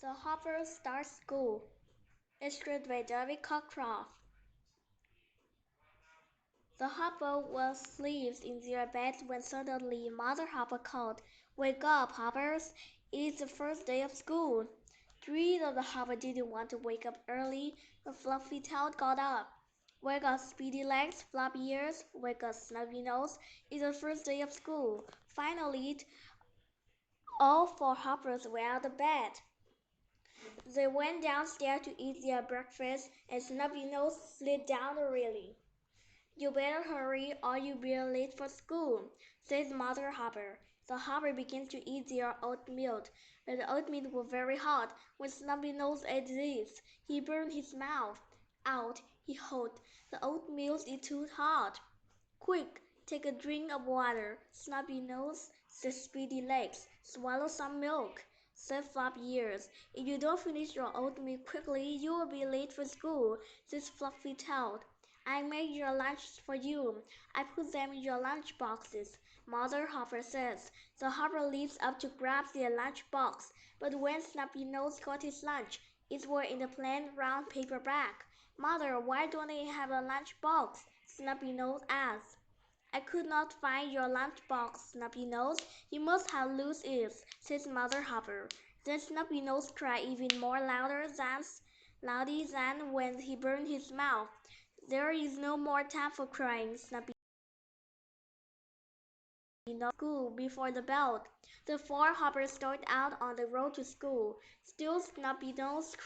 The Hopper Starts School. Illustrated by David Cockcroft. The Hopper was asleep in their bed when suddenly Mother Hopper called, "Wake up, Hoppers! It's the first day of school." Three of the Hoppers didn't want to wake up early, but Fluffy Tail got up. "Wake up, Speedy Legs, Floppy Ears, wake up, Snubby Nose. It's the first day of school." Finally, all four Hoppers were out of bed. They went downstairs to eat their breakfast, and Snubby Nose slid down the railing. "You better hurry, or you'll be late for school," said Mother Hopper. The Hopper began to eat their oatmeal, but the oatmeal was very hot. When Snubby Nose ate this, he burned his mouth. "Out!" he howled. "The oatmeal is too hot." "Quick, take a drink of water, Snubby Nose," said Speedy Legs. "Swallow some milk," said Floppy Ears. "If you don't finish your oatmeal quickly, you will be late for school," said Fluffy Tail. "I made your lunch for you. I put them in your lunch boxes," Mother Hopper says. The Hopper leaps up to grab their lunch box, but when Snubby Nose got his lunch, it was in a plain round paper bag. "Mother, why don't I have a lunch box?" Snubby Nose asked. "I could not find your lunch box, Snubby Nose. You must have lost it," said Mother Hopper. Then Snubby Nose cried even more louder than when he burned his mouth. "There is no more time for crying, Snubby Nose. School before the bell." The four Hoppers started out on the road to school. Still Snubby Nose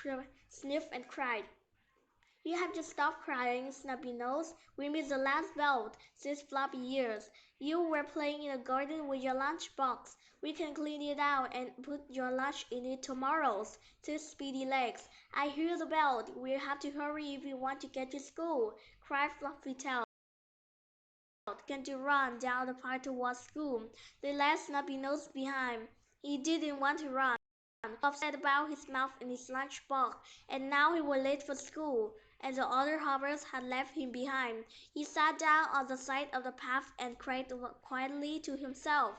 sniffed and cried. "You have to stop crying, Snubby Nose. We missed the last bell," said Floppy Ears. "You were playing in the garden with your lunch box. We can clean it out and put your lunch in it tomorrow," said Speedy Legs. "I hear the bell. We'll have to hurry if we want to get to school," cried Fluffy Tail. Began to run down the path towards school. They left Snubby Nose behind. He didn't want to run. Upset about his mouth in his lunch box, and now he was late for school, and the other Hoppers had left him behind. He sat down on the side of the path and cried quietly to himself.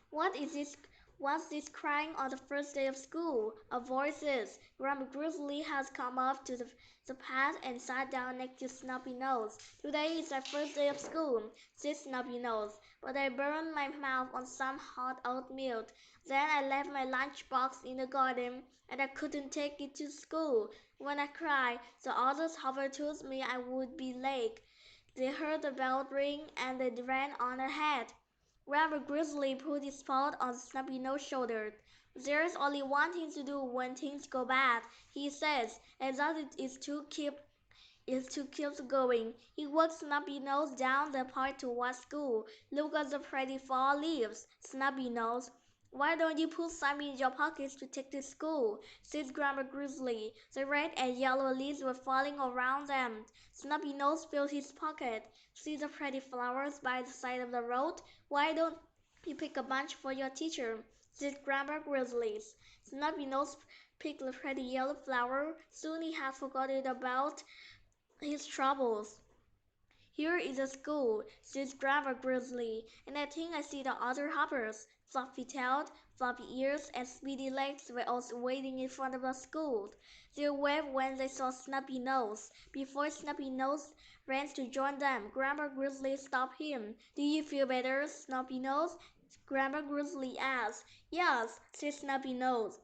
"What is this? What's this crying on the first day of school?" a voice said. Grandma Grizzly has come up to the path and sat down next to Snubby Nose. "Today is our first day of school," said Snubby Nose, "but I burned my mouth on some hot oatmeal. Then I left my lunch box in the garden, and I couldn't take it to school. When I cried, the other Hopper told me I would be late. They heard the bell ring, and they ran on ahead." Grandma Grizzly put his paw on Snubby Nose's shoulder. "There's only one thing to do when things go bad," he says, "and that is to keep going." He walked Snubby Nose down the path towards school. "Look at the pretty fall leaves, Snubby Nose. Why don't you put some in your pockets to take to school?" said Grandma Grizzly. The red and yellow leaves were falling around them. Snubby Nose filled his pocket. "See the pretty flowers by the side of the road? Why don't you pick a bunch for your teacher?" said Grandma Grizzly. Snubby Nose picked the pretty yellow flower. Soon he had forgotten about his troubles. "Here is the school," said Grandma Grizzly, "and I think I see the other Hoppers." Fluffy Tail, Floppy Ears, and Speedy Legs were also waiting in front of the school. They waved when they saw Snubby Nose. Before Snubby Nose ran to join them, Grandma Grizzly stopped him. "Do you feel better, Snubby Nose?" Grandma Grizzly asked. "Yes," said Snubby Nose.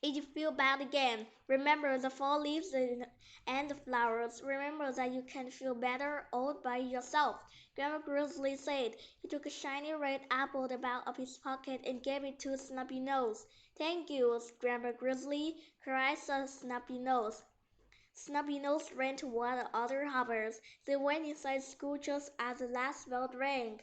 "If you feel bad again, remember the fall leaves and the flowers. Remember that you can feel better all by yourself," Grandma Grizzly said. He took a shiny red apple out of his pocket and gave it to Snubby Nose. "Thank you, Grandma Grizzly," cried Snubby Nose. Snubby Nose ran toward the other Hoppers. They went inside school just as the last bell rang.